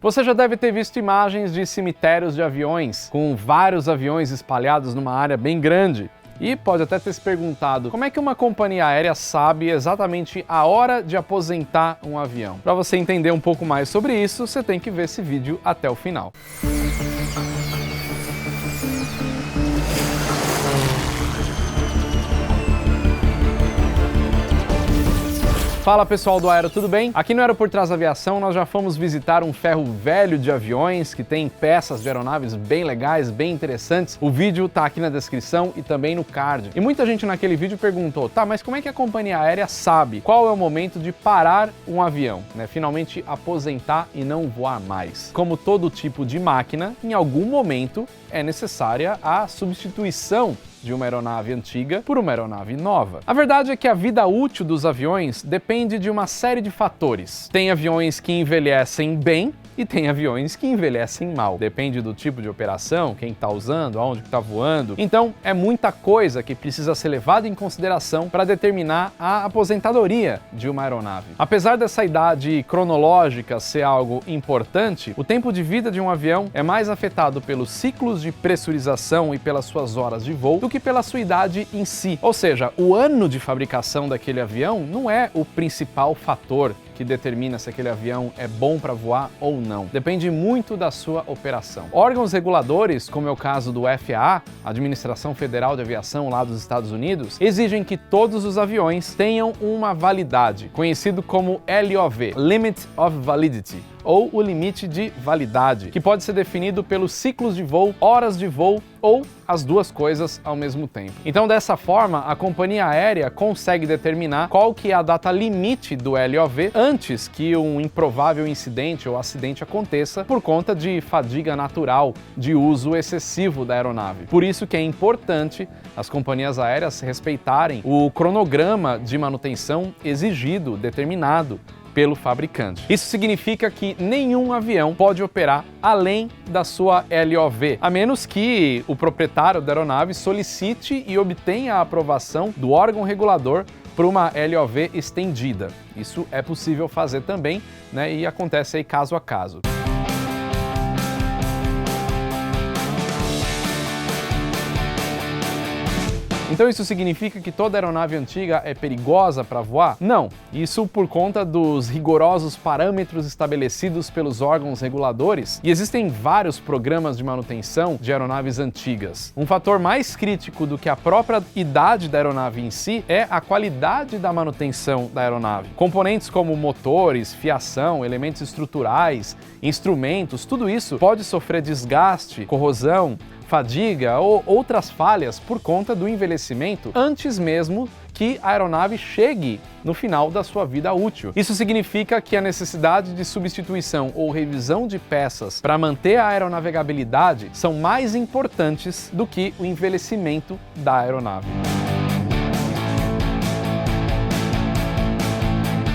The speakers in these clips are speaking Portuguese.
Você já deve ter visto imagens de cemitérios de aviões, com vários aviões espalhados numa área bem grande. E pode até ter se perguntado, como é que uma companhia aérea sabe exatamente a hora de aposentar um avião? Para você entender um pouco mais sobre isso, você tem que ver esse vídeo até o final. Fala pessoal do Aero, tudo bem? Aqui no Aero Por Trás da Aviação nós já fomos visitar um ferro velho de aviões que tem peças de aeronaves bem legais, bem interessantes. O vídeo tá aqui na descrição e também no card. E muita gente naquele vídeo perguntou, tá, mas como é que a companhia aérea sabe qual é o momento de parar um avião, né? Finalmente aposentar e não voar mais. Como todo tipo de máquina, em algum momento é necessária a substituição de uma aeronave antiga por uma aeronave nova. A verdade é que a vida útil dos aviões depende de uma série de fatores. Tem aviões que envelhecem bem e tem aviões que envelhecem mal. Depende do tipo de operação, quem está usando, aonde está voando. Então, é muita coisa que precisa ser levada em consideração para determinar a aposentadoria de uma aeronave. Apesar dessa idade cronológica ser algo importante, o tempo de vida de um avião é mais afetado pelos ciclos de pressurização e pelas suas horas de voo do que pela sua idade em si. Ou seja, o ano de fabricação daquele avião não é o principal fator que determina se aquele avião é bom para voar ou não. Depende muito da sua operação. Órgãos reguladores, como é o caso do FAA, Administração Federal de Aviação lá dos Estados Unidos, exigem que todos os aviões tenham uma validade, conhecido como LOV, Limit of Validity, ou o limite de validade, que pode ser definido pelos ciclos de voo, horas de voo ou as duas coisas ao mesmo tempo. Então, dessa forma, a companhia aérea consegue determinar qual que é a data limite do LOV antes que um improvável incidente ou acidente aconteça por conta de fadiga natural de uso excessivo da aeronave. Por isso que é importante as companhias aéreas respeitarem o cronograma de manutenção exigido, determinado pelo fabricante. Isso significa que nenhum avião pode operar além da sua LOV, a menos que o proprietário da aeronave solicite e obtenha a aprovação do órgão regulador para uma LOV estendida. Isso é possível fazer também, né, e acontece aí caso a caso. Então isso significa que toda aeronave antiga é perigosa para voar? Não, isso por conta dos rigorosos parâmetros estabelecidos pelos órgãos reguladores, e existem vários programas de manutenção de aeronaves antigas. Um fator mais crítico do que a própria idade da aeronave em si é a qualidade da manutenção da aeronave. Componentes como motores, fiação, elementos estruturais, instrumentos, tudo isso pode sofrer desgaste, corrosão, fadiga ou outras falhas por conta do envelhecimento antes mesmo que a aeronave chegue no final da sua vida útil. Isso significa que a necessidade de substituição ou revisão de peças para manter a aeronavegabilidade são mais importantes do que o envelhecimento da aeronave.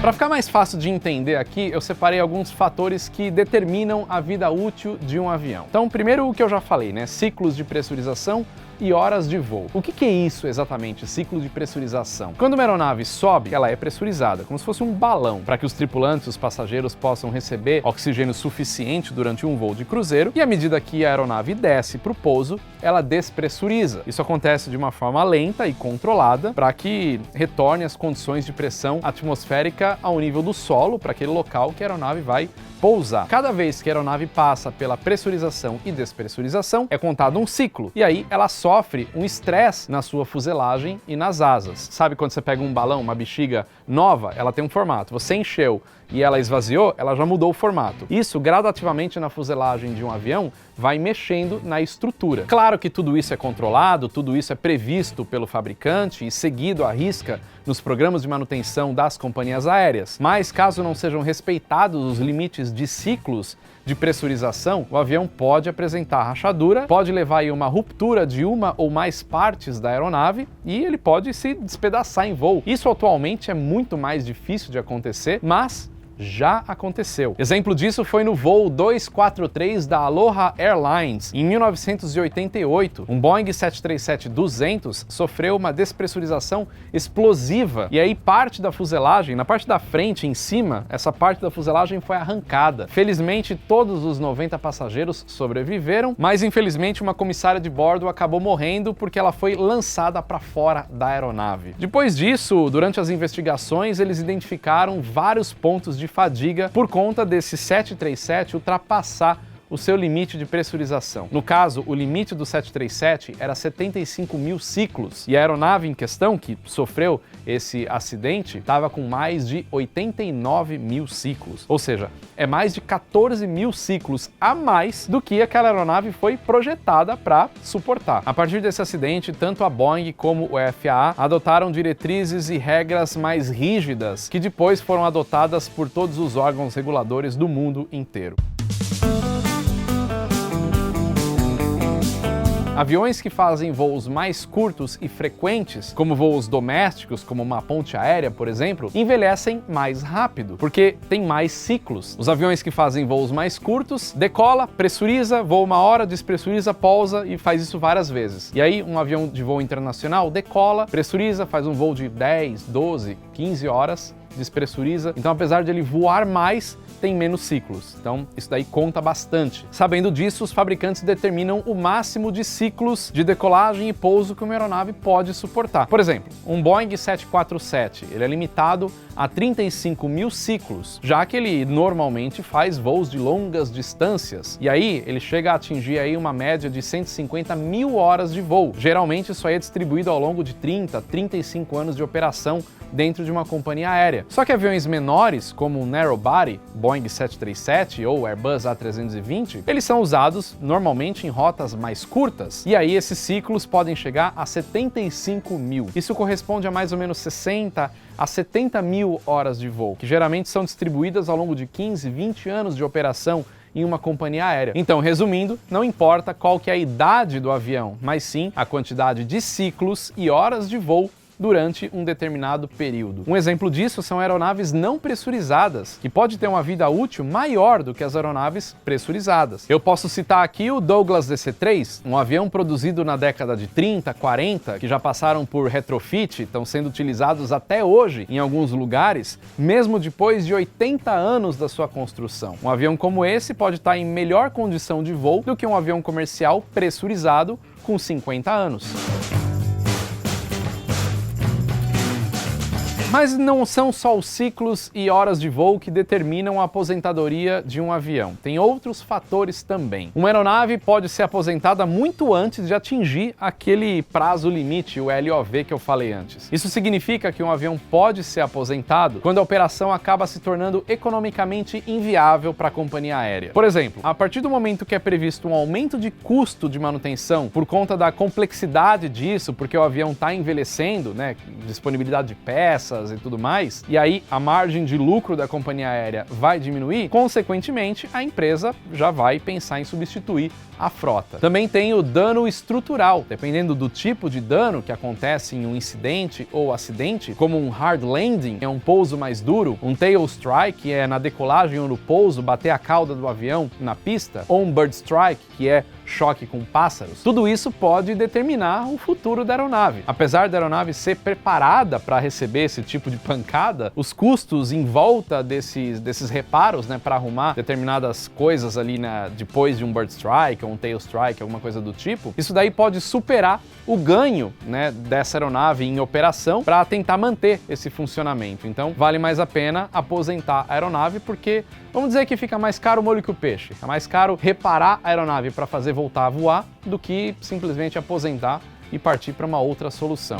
Para ficar mais fácil de entender aqui, eu separei alguns fatores que determinam a vida útil de um avião. Então, primeiro o que eu já falei, né? Ciclos de pressurização e horas de voo. O que é isso exatamente, ciclo de pressurização? Quando uma aeronave sobe, ela é pressurizada, como se fosse um balão, para que os tripulantes e os passageiros possam receber oxigênio suficiente durante um voo de cruzeiro, e à medida que a aeronave desce para o pouso, ela despressuriza. Isso acontece de uma forma lenta e controlada para que retorne as condições de pressão atmosférica ao nível do solo, para aquele local que a aeronave vai pousar. Cada vez que a aeronave passa pela pressurização e despressurização, é contado um ciclo, e aí ela sofre um estresse na sua fuselagem e nas asas. Sabe quando você pega um balão, uma bexiga nova, ela tem um formato, você encheu e ela esvaziou, ela já mudou o formato. Isso, gradativamente na fuselagem de um avião, vai mexendo na estrutura. Claro que tudo isso é controlado, tudo isso é previsto pelo fabricante e seguido à risca nos programas de manutenção das companhias aéreas. Mas caso não sejam respeitados os limites de ciclos de pressurização, o avião pode apresentar rachadura, pode levar a uma ruptura de uma ou mais partes da aeronave e ele pode se despedaçar em voo. Isso atualmente é muito mais difícil de acontecer, mas já aconteceu. Exemplo disso foi no voo 243 da Aloha Airlines. Em 1988, um Boeing 737-200 sofreu uma despressurização explosiva e aí parte da fuselagem, na parte da frente, em cima, essa parte da fuselagem foi arrancada. Felizmente, todos os 90 passageiros sobreviveram, mas infelizmente uma comissária de bordo acabou morrendo porque ela foi lançada para fora da aeronave. Depois disso, durante as investigações, eles identificaram vários pontos de fadiga por conta desse 737 ultrapassar o seu limite de pressurização. No caso, o limite do 737 era 75 mil ciclos e a aeronave em questão, que sofreu esse acidente, estava com mais de 89 mil ciclos. Ou seja, é mais de 14 mil ciclos a mais do que aquela aeronave foi projetada para suportar. A partir desse acidente, tanto a Boeing como o FAA adotaram diretrizes e regras mais rígidas que depois foram adotadas por todos os órgãos reguladores do mundo inteiro. Aviões que fazem voos mais curtos e frequentes, como voos domésticos, como uma ponte aérea, por exemplo, envelhecem mais rápido, porque tem mais ciclos. Os aviões que fazem voos mais curtos, decola, pressuriza, voa uma hora, despressuriza, pousa e faz isso várias vezes. E aí, um avião de voo internacional decola, pressuriza, faz um voo de 10, 12, 15 horas, despressuriza. Então, apesar de ele voar mais, tem menos ciclos. Então, isso daí conta bastante. Sabendo disso, os fabricantes determinam o máximo de ciclos de decolagem e pouso que uma aeronave pode suportar. Por exemplo, um Boeing 747, ele é limitado a 35 mil ciclos, já que ele normalmente faz voos de longas distâncias. E aí, ele chega a atingir aí uma média de 150 mil horas de voo. Geralmente, isso aí é distribuído ao longo de 30, 35 anos de operação dentro de uma companhia aérea. Só que aviões menores, como o Narrow Body, Boeing 737 ou Airbus A320, eles são usados normalmente em rotas mais curtas, e aí esses ciclos podem chegar a 75 mil. Isso corresponde a mais ou menos 60 a 70 mil horas de voo, que geralmente são distribuídas ao longo de 15, 20 anos de operação em uma companhia aérea. Então, resumindo, não importa qual que é a idade do avião, mas sim a quantidade de ciclos e horas de voo durante um determinado período. Um exemplo disso são aeronaves não pressurizadas, que pode ter uma vida útil maior do que as aeronaves pressurizadas. Eu posso citar aqui o Douglas DC-3, um avião produzido na década de 30, 40, que já passaram por retrofit, estão sendo utilizados até hoje em alguns lugares, mesmo depois de 80 anos da sua construção. Um avião como esse pode estar em melhor condição de voo do que um avião comercial pressurizado com 50 anos. Mas não são só os ciclos e horas de voo que determinam a aposentadoria de um avião. Tem outros fatores também. Uma aeronave pode ser aposentada muito antes de atingir aquele prazo limite, o LOV que eu falei antes. Isso significa que um avião pode ser aposentado quando a operação acaba se tornando economicamente inviável para a companhia aérea. Por exemplo, a partir do momento que é previsto um aumento de custo de manutenção por conta da complexidade disso, porque o avião está envelhecendo, né, disponibilidade de peças e tudo mais, e aí a margem de lucro da companhia aérea vai diminuir, consequentemente a empresa já vai pensar em substituir a frota. Também tem o dano estrutural, dependendo do tipo de dano que acontece em um incidente ou acidente, como um hard landing, é um pouso mais duro, um tail strike, que é na decolagem ou no pouso bater a cauda do avião na pista, ou um bird strike, que é choque com pássaros. Tudo isso pode determinar o futuro da aeronave. Apesar da aeronave ser preparada para receber esse tipo de pancada, os custos em volta desses reparos, né, para arrumar determinadas coisas ali depois de um bird strike ou um tail strike, alguma coisa do tipo, isso daí pode superar o ganho, né, dessa aeronave em operação para tentar manter esse funcionamento. Então, vale mais a pena aposentar a aeronave porque, vamos dizer que fica mais caro o molho que o peixe. É mais caro reparar a aeronave para fazer voltar a voar do que simplesmente aposentar e partir para uma outra solução.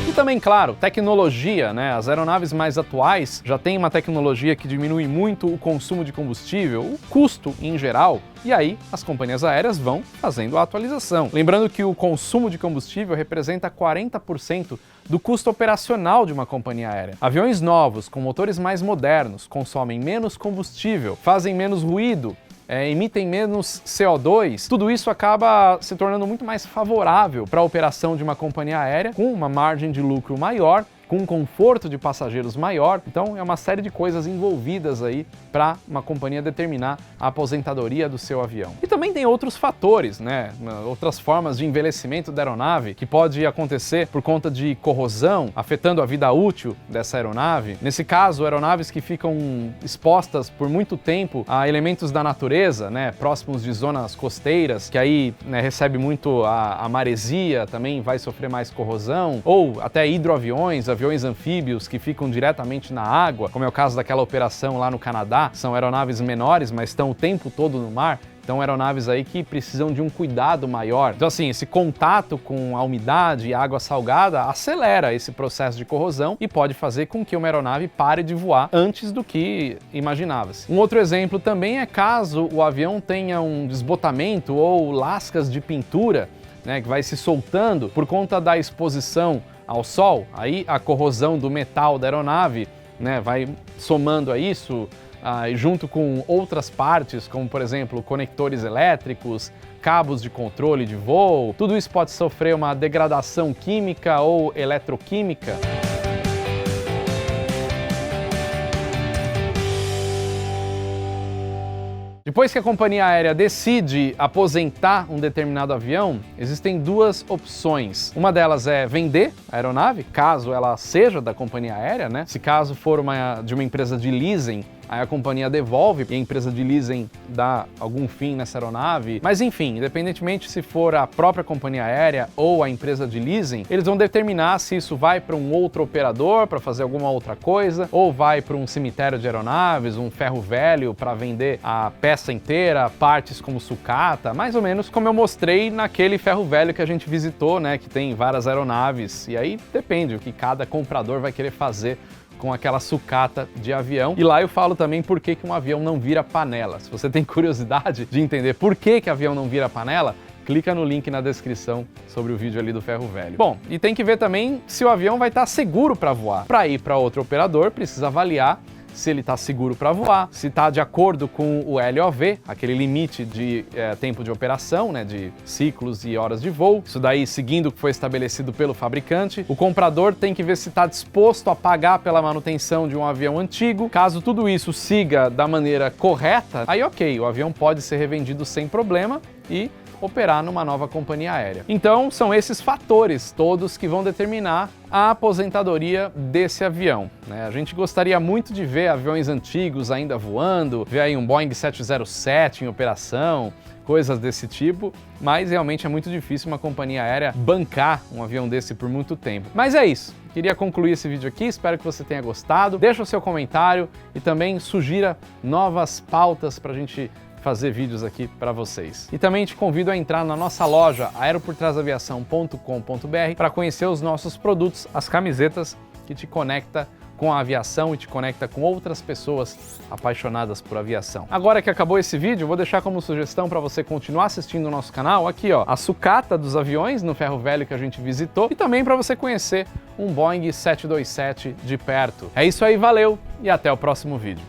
E também, claro, tecnologia, né? As aeronaves mais atuais já têm uma tecnologia que diminui muito o consumo de combustível, o custo em geral, e aí as companhias aéreas vão fazendo a atualização. Lembrando que o consumo de combustível representa 40% do custo operacional de uma companhia aérea. Aviões novos, com motores mais modernos, consomem menos combustível, fazem menos ruído, emitem menos CO2, tudo isso acaba se tornando muito mais favorável para a operação de uma companhia aérea, com uma margem de lucro maior com um conforto de passageiros maior. Então é uma série de coisas envolvidas aí para uma companhia determinar a aposentadoria do seu avião. E também tem outros fatores, né? Outras formas de envelhecimento da aeronave que pode acontecer por conta de corrosão, afetando a vida útil dessa aeronave. Nesse caso, aeronaves que ficam expostas por muito tempo a elementos da natureza, né? Próximos de zonas costeiras, que aí, né, recebe muito a maresia, também vai sofrer mais corrosão, ou até hidroaviões, aviões anfíbios que ficam diretamente na água, como é o caso daquela operação lá no Canadá. São aeronaves menores, mas estão o tempo todo no mar. Então, aeronaves aí que precisam de um cuidado maior. Então, assim, esse contato com a umidade e água salgada acelera esse processo de corrosão e pode fazer com que uma aeronave pare de voar antes do que imaginava-se. Um outro exemplo também é caso o avião tenha um desbotamento ou lascas de pintura, né, que vai se soltando por conta da exposição ao sol. Aí a corrosão do metal da aeronave, né, vai somando a isso, junto com outras partes, como por exemplo conectores elétricos, cabos de controle de voo. Tudo isso pode sofrer uma degradação química ou eletroquímica. Depois que a companhia aérea decide aposentar um determinado avião, existem duas opções. Uma delas é vender a aeronave, caso ela seja da companhia aérea, né? Se caso for de uma empresa de leasing, aí a companhia devolve e a empresa de leasing dá algum fim nessa aeronave. Mas enfim, independentemente se for a própria companhia aérea ou a empresa de leasing, eles vão determinar se isso vai para um outro operador para fazer alguma outra coisa, ou vai para um cemitério de aeronaves, um ferro velho para vender a peça inteira, partes como sucata, mais ou menos como eu mostrei naquele ferro velho que a gente visitou, né, que tem várias aeronaves. E aí depende o que cada comprador vai querer fazer com aquela sucata de avião. E lá eu falo também por que um avião não vira panela. Se você tem curiosidade de entender por que avião não vira panela, clica no link na descrição sobre o vídeo ali do ferro velho. Bom, e tem que ver também se o avião vai estar seguro para voar. Para ir para outro operador, precisa avaliar se ele está seguro para voar, se está de acordo com o LOV, aquele limite de tempo de operação, né, de ciclos e horas de voo. Isso daí seguindo o que foi estabelecido pelo fabricante. O comprador tem que ver se está disposto a pagar pela manutenção de um avião antigo. Caso tudo isso siga da maneira correta, aí ok, o avião pode ser revendido sem problema e operar numa nova companhia aérea. Então, são esses fatores todos que vão determinar a aposentadoria desse avião, né? A gente gostaria muito de ver aviões antigos ainda voando, ver aí um Boeing 707 em operação, coisas desse tipo, mas realmente é muito difícil uma companhia aérea bancar um avião desse por muito tempo. Mas é isso. Queria concluir esse vídeo aqui, espero que você tenha gostado. Deixa o seu comentário e também sugira novas pautas para a gente fazer vídeos aqui para vocês. E também te convido a entrar na nossa loja aeroportrasaviação.com.br para conhecer os nossos produtos, as camisetas que te conecta com a aviação e te conecta com outras pessoas apaixonadas por aviação. Agora que acabou esse vídeo, eu vou deixar como sugestão para você continuar assistindo o nosso canal aqui, ó, a sucata dos aviões no ferro velho que a gente visitou e também para você conhecer um Boeing 727 de perto. É isso aí, valeu e até o próximo vídeo.